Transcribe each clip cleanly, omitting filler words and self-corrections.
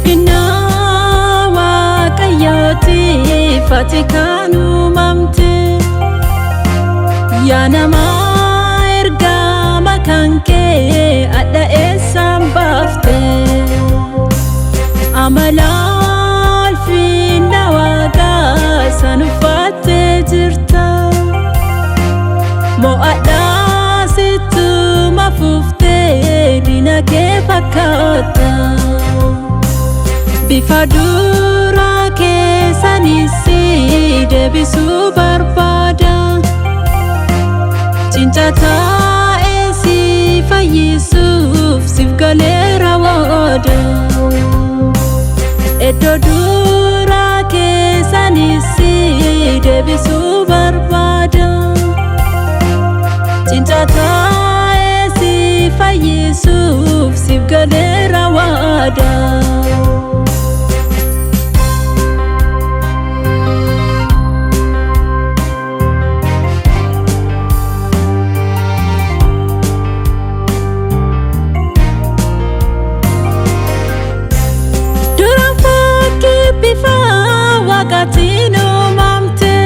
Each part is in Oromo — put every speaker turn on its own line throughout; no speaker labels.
ulfinna waaqayyootiif ati kan uumamte yaa nama ergama kan kee adda eessaan baafte amala ulfinna waaqaa san uffattee jirta mo'adhaa sittuma fuuftee diina kee fakkaata bifa duraa keessanis si deebisuu barbaada cinca taa'ee si fayyisuuf siif galeera waadaa iddoo duraa keessanis si deebisuu barbaada cinca taa'ee si fayyisuuf siif galeera waadaa Wakatino mamte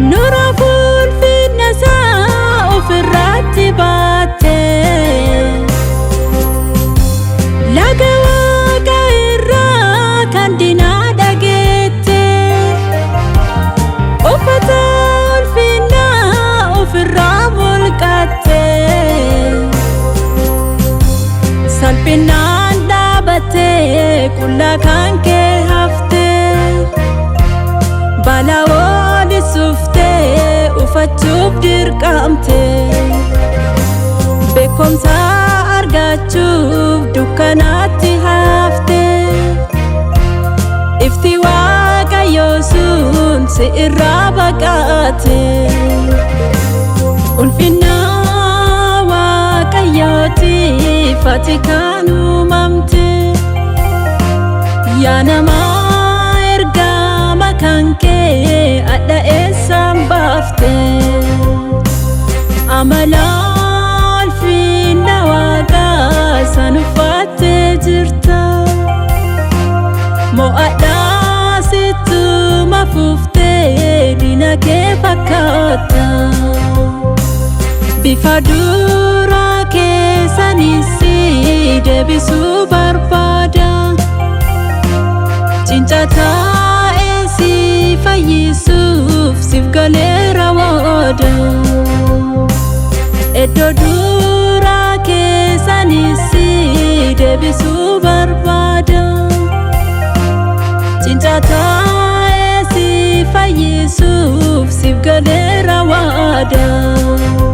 nura fulfinna saa ofirratti baatte laga waaqa irraa kan dinaa dhageette uffata ulfinna ofirraa mulqatte salphinaan dhaabatte qullaa kan kee bala wali sufte ufachuuf dirqamte beekumsa argachuuf dukkanaatti hafte ifti waaqayyoo sun si irraa baqate ulfinna waaqayyootiif ati kan uumamte yaa nama kan kee adda eessaan baafte amala ulfinna waaqaa san uffattee jirta mo'adhaa sittuma fuuftee diina kee fakkaata bifa duraa keessanis si deebisuu barbaada cinca si fayyisuuf siif galeera waadaa iddoo duraa keessanis si deebisuu barbaada cinca taa'ee si fayyisuuf siif galeera waadaa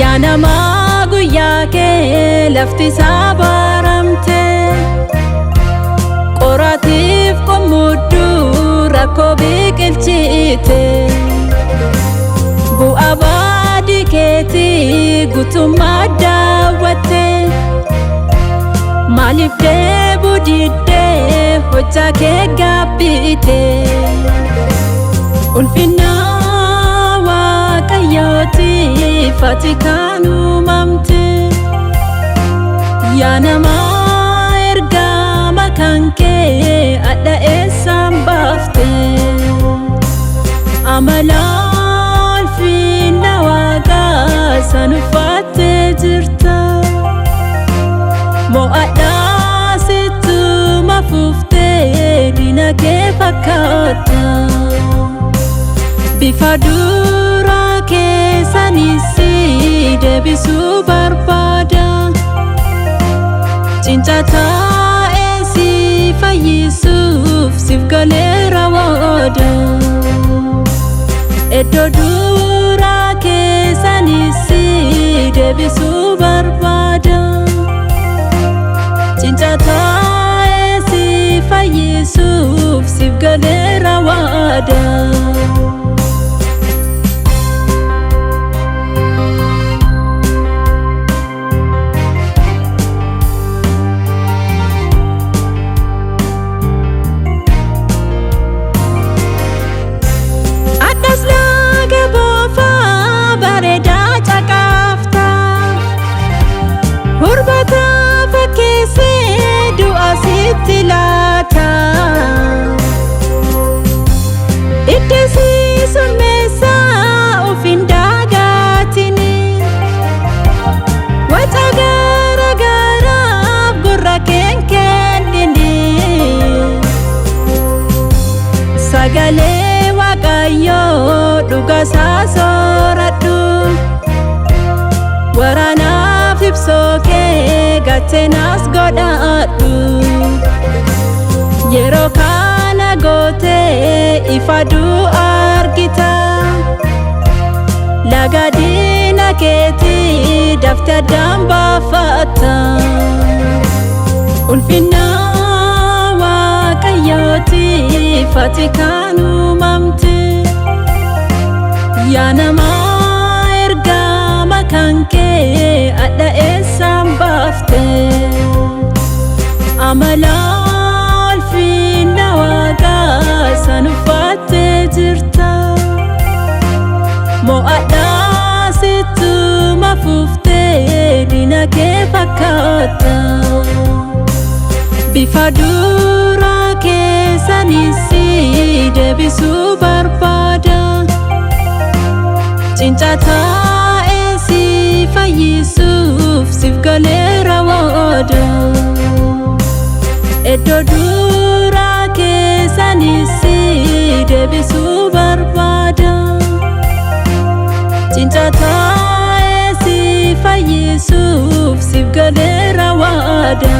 yaa nama guyyaa kee lafti isaa baaramte qoraatiif qomudduu rakkoo biqilchite bu'aa baadii keetii guutummaa daawwatte maaliif deebuu diddee hojjaa kee gaabbite ulfinna waaqayyootiif ati kan uumamte yaa nama ergama kan kee adda eessaan baafte amala ulfinna waaqaa san uffattee jirta mo'adhaa sittuma fuuftee diina kee fakkaata bifa duraa keessanis si deebisuu barbaada cinca taa'ee si fayyisuuf siif galeera waada. Iddoo duraa keessanis si deebisuu barbaada. Cinca taa'ee si fayyisuuf siif galeera waada. Tilata ittisi summeessa ofindaagatini waca garagaraaf gurra keenkennini sagalee Waaqayyoo dhugasaa sooradhu waraanaaf ibsoo kee gatteenas godhadhu. Yeroo kana gootee ifaduu argita laga diina keetii daftee addaan baafatta. Ulfina Waaqayyootiif ati kan uumamte yaa namaa ergama kan kee adda eessaan baafte. Amala ulfina Waaqaa san uffattee jirta mo'adhaa sittuma fuuftee diina kee fakkaata. Bifa duraa keessanis si deebisuu barbaada. Cinca taa'ee si fayyisuuf siif galeera waada. Iddoo duraa keessanis si deebisuu barbaada. Cinca taa'ee si fayyisuuf siif galeera waada.